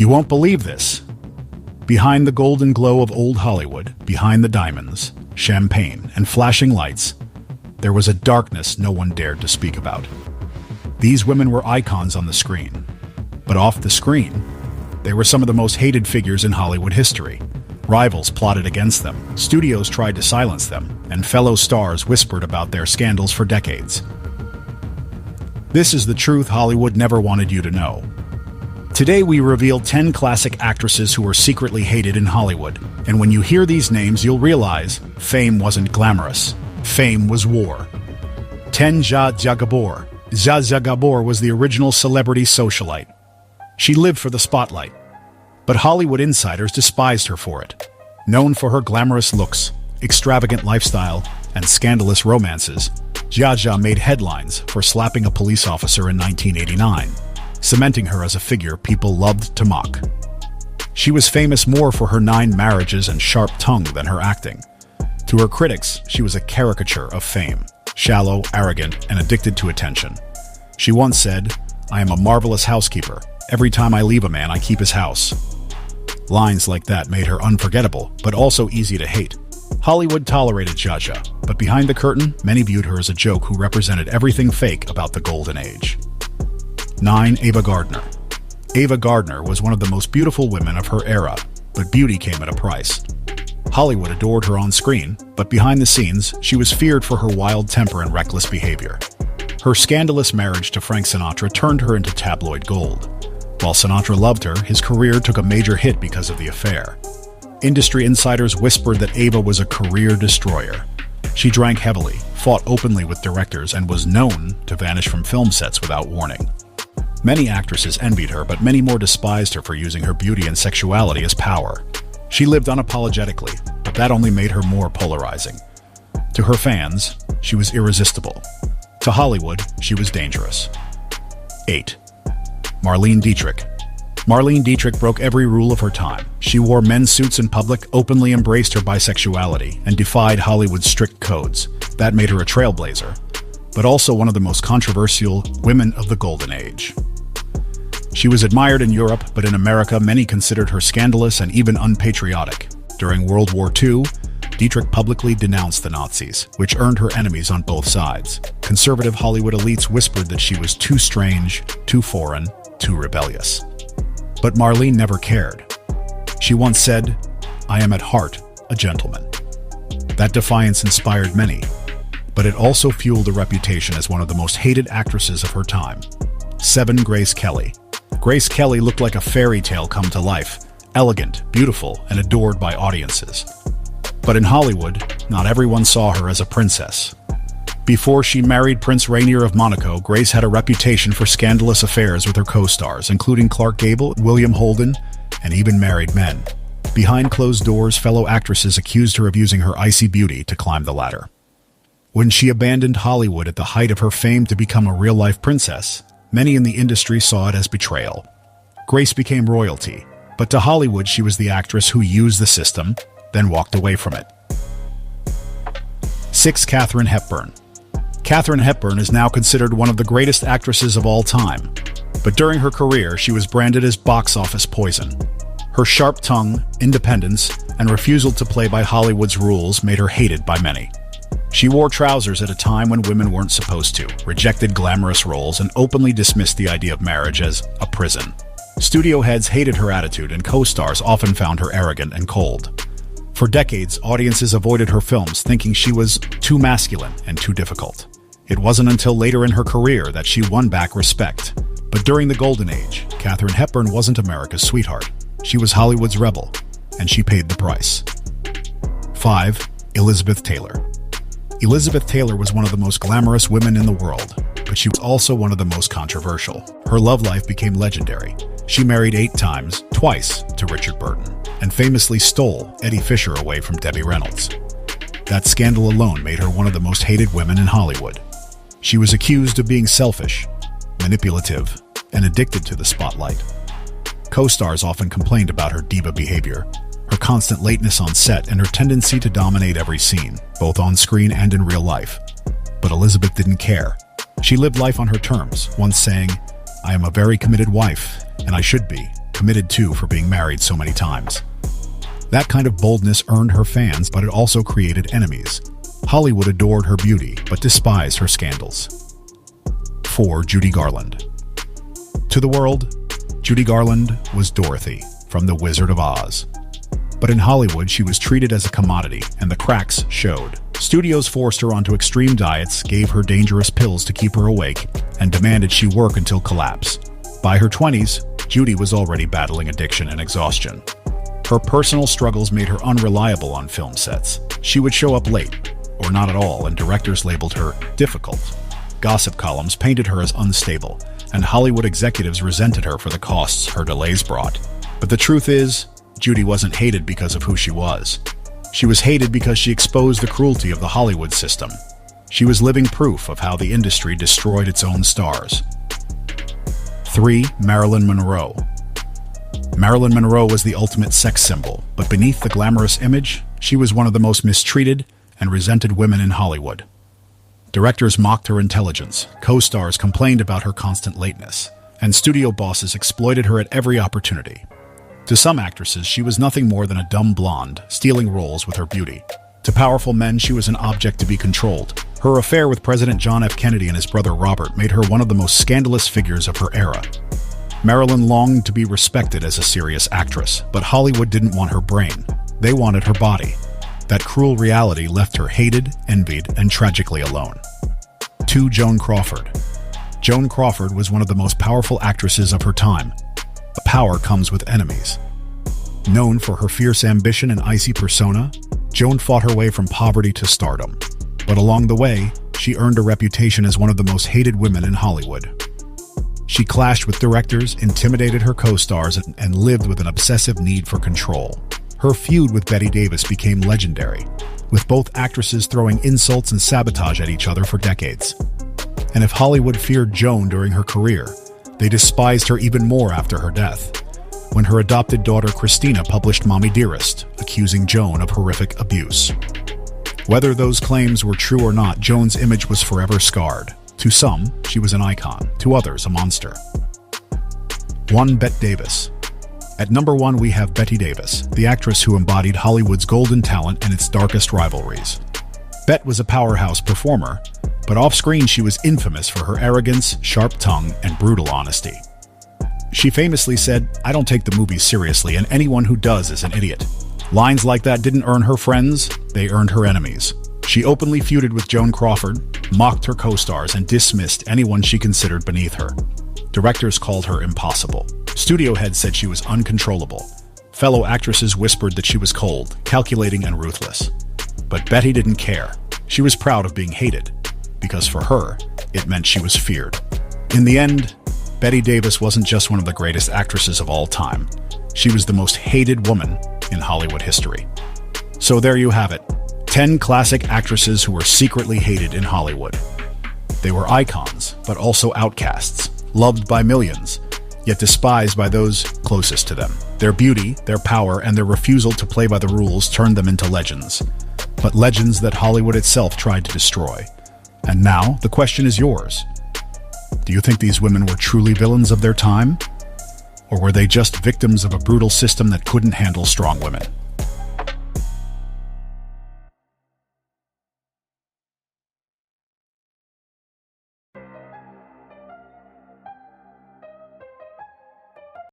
You won't believe this. Behind the golden glow of old Hollywood, behind the diamonds, champagne, and flashing lights, there was a darkness no one dared to speak about. These women were icons on the screen, but off the screen, they were some of the most hated figures in Hollywood history. Rivals plotted against them, studios tried to silence them, and fellow stars whispered about their scandals for decades. This is the truth Hollywood never wanted you to know. Today we reveal 10 classic actresses who were secretly hated in Hollywood, and when you hear these names you'll realize fame wasn't glamorous. Fame was war. 10. Zsa Zsa Gabor. Zsa Zsa Gabor was the original celebrity socialite. She lived for the spotlight, but Hollywood insiders despised her for it. Known for her glamorous looks, extravagant lifestyle, and scandalous romances, Zsa Zsa made headlines for slapping a police officer in 1989, cementing her as a figure people loved to mock. She was famous more for her 9 marriages and sharp tongue than her acting. To her critics, she was a caricature of fame, shallow, arrogant, and addicted to attention. She once said, "I am a marvelous housekeeper. Every time I leave a man, I keep his house." Lines like that made her unforgettable, but also easy to hate. Hollywood tolerated Zsa Zsa, but behind the curtain, many viewed her as a joke who represented everything fake about the golden age. 9. Ava Gardner. Ava Gardner was one of the most beautiful women of her era, but beauty came at a price. Hollywood adored her on screen, but behind the scenes, she was feared for her wild temper and reckless behavior. Her scandalous marriage to Frank Sinatra turned her into tabloid gold. While Sinatra loved her, his career took a major hit because of the affair. Industry insiders whispered that Ava was a career destroyer. She drank heavily, fought openly with directors, and was known to vanish from film sets without warning. Many actresses envied her, but many more despised her for using her beauty and sexuality as power. She lived unapologetically, but that only made her more polarizing. To her fans, she was irresistible. To Hollywood, she was dangerous. 8. Marlene Dietrich. Marlene Dietrich broke every rule of her time. She wore men's suits in public, openly embraced her bisexuality, and defied Hollywood's strict codes. That made her a trailblazer, but also one of the most controversial women of the Golden Age. She was admired in Europe, but in America, many considered her scandalous and even unpatriotic. During World War II, Dietrich publicly denounced the Nazis, which earned her enemies on both sides. Conservative Hollywood elites whispered that she was too strange, too foreign, too rebellious. But Marlene never cared. She once said, "I am at heart a gentleman." That defiance inspired many, but it also fueled a reputation as one of the most hated actresses of her time. 7. Grace Kelly. Grace Kelly looked like a fairy tale come to life, elegant, beautiful, and adored by audiences. But in Hollywood, not everyone saw her as a princess. Before she married Prince Rainier of Monaco, Grace had a reputation for scandalous affairs with her co-stars, including Clark Gable, William Holden, and even married men. Behind closed doors, fellow actresses accused her of using her icy beauty to climb the ladder. When she abandoned Hollywood at the height of her fame to become a real-life princess, many in the industry saw it as betrayal. Grace became royalty, but to Hollywood she was the actress who used the system, then walked away from it. 6. Katharine Hepburn. Katharine Hepburn is now considered one of the greatest actresses of all time, but during her career she was branded as box office poison. Her sharp tongue, independence, and refusal to play by Hollywood's rules made her hated by many. She wore trousers at a time when women weren't supposed to, rejected glamorous roles, and openly dismissed the idea of marriage as a prison. Studio heads hated her attitude, and co-stars often found her arrogant and cold. For decades, audiences avoided her films, thinking she was too masculine and too difficult. It wasn't until later in her career that she won back respect. But during the Golden Age, Katharine Hepburn wasn't America's sweetheart. She was Hollywood's rebel, and she paid the price. 5. Elizabeth Taylor. Elizabeth Taylor was one of the most glamorous women in the world, but she was also one of the most controversial. Her love life became legendary. She married 8 times, twice to Richard Burton, and famously stole Eddie Fisher away from Debbie Reynolds. That scandal alone made her one of the most hated women in Hollywood. She was accused of being selfish, manipulative, and addicted to the spotlight. Co-stars often complained about her diva behavior, her constant lateness on set, and her tendency to dominate every scene, both on screen and in real life. But Elizabeth didn't care. She lived life on her terms, once saying, "I am a very committed wife, and I should be, committed to for being married so many times. That kind of boldness earned her fans, but it also created enemies. Hollywood adored her beauty, but despised her scandals. 4. Judy Garland. To the world, Judy Garland was Dorothy from The Wizard of Oz. But in Hollywood, she was treated as a commodity, and the cracks showed. Studios forced her onto extreme diets, gave her dangerous pills to keep her awake, and demanded she work until collapse. By her 20s, Judy was already battling addiction and exhaustion. Her personal struggles made her unreliable on film sets. She would show up late, or not at all, and directors labeled her difficult. Gossip columns painted her as unstable, and Hollywood executives resented her for the costs her delays brought. But the truth is, Judy wasn't hated because of who she was. She was hated because she exposed the cruelty of the Hollywood system. She was living proof of how the industry destroyed its own stars. 3. Marilyn Monroe. Marilyn Monroe was the ultimate sex symbol, but beneath the glamorous image, she was one of the most mistreated and resented women in Hollywood. Directors mocked her intelligence, co-stars complained about her constant lateness, and studio bosses exploited her at every opportunity. To some actresses, she was nothing more than a dumb blonde, stealing roles with her beauty. To powerful men, she was an object to be controlled. Her affair with President John F. Kennedy and his brother Robert made her one of the most scandalous figures of her era. Marilyn longed to be respected as a serious actress, but Hollywood didn't want her brain. They wanted her body. That cruel reality left her hated, envied, and tragically alone. 2. Joan Crawford. Joan Crawford was one of the most powerful actresses of her time. But power comes with enemies. Known for her fierce ambition and icy persona, Joan fought her way from poverty to stardom. But along the way, she earned a reputation as one of the most hated women in Hollywood. She clashed with directors, intimidated her co-stars, and lived with an obsessive need for control. Her feud with Bette Davis became legendary, with both actresses throwing insults and sabotage at each other for decades. And if Hollywood feared Joan during her career, they despised her even more after her death, when her adopted daughter Christina published Mommy Dearest, accusing Joan of horrific abuse. Whether those claims were true or not, Joan's image was forever scarred. To some, she was an icon. To others, a monster. 1. Bette Davis. At number 1, we have Bette Davis, the actress who embodied Hollywood's golden talent and its darkest rivalries. Bette was a powerhouse performer, but off-screen she was infamous for her arrogance, sharp tongue, and brutal honesty. She famously said, "I don't take the movies seriously, and anyone who does is an idiot." Lines like that didn't earn her friends, they earned her enemies. She openly feuded with Joan Crawford, mocked her co-stars, and dismissed anyone she considered beneath her. Directors called her impossible. Studio heads said she was uncontrollable. Fellow actresses whispered that she was cold, calculating, and ruthless. But Bette didn't care. She was proud of being hated, because for her, it meant she was feared. In the end, Bette Davis wasn't just one of the greatest actresses of all time. She was the most hated woman in Hollywood history. So there you have it. 10 classic actresses who were secretly hated in Hollywood. They were icons, but also outcasts, loved by millions, yet despised by those closest to them. Their beauty, their power, and their refusal to play by the rules turned them into legends. But legends that Hollywood itself tried to destroy. And now, the question is yours. Do you think these women were truly villains of their time? Or were they just victims of a brutal system that couldn't handle strong women?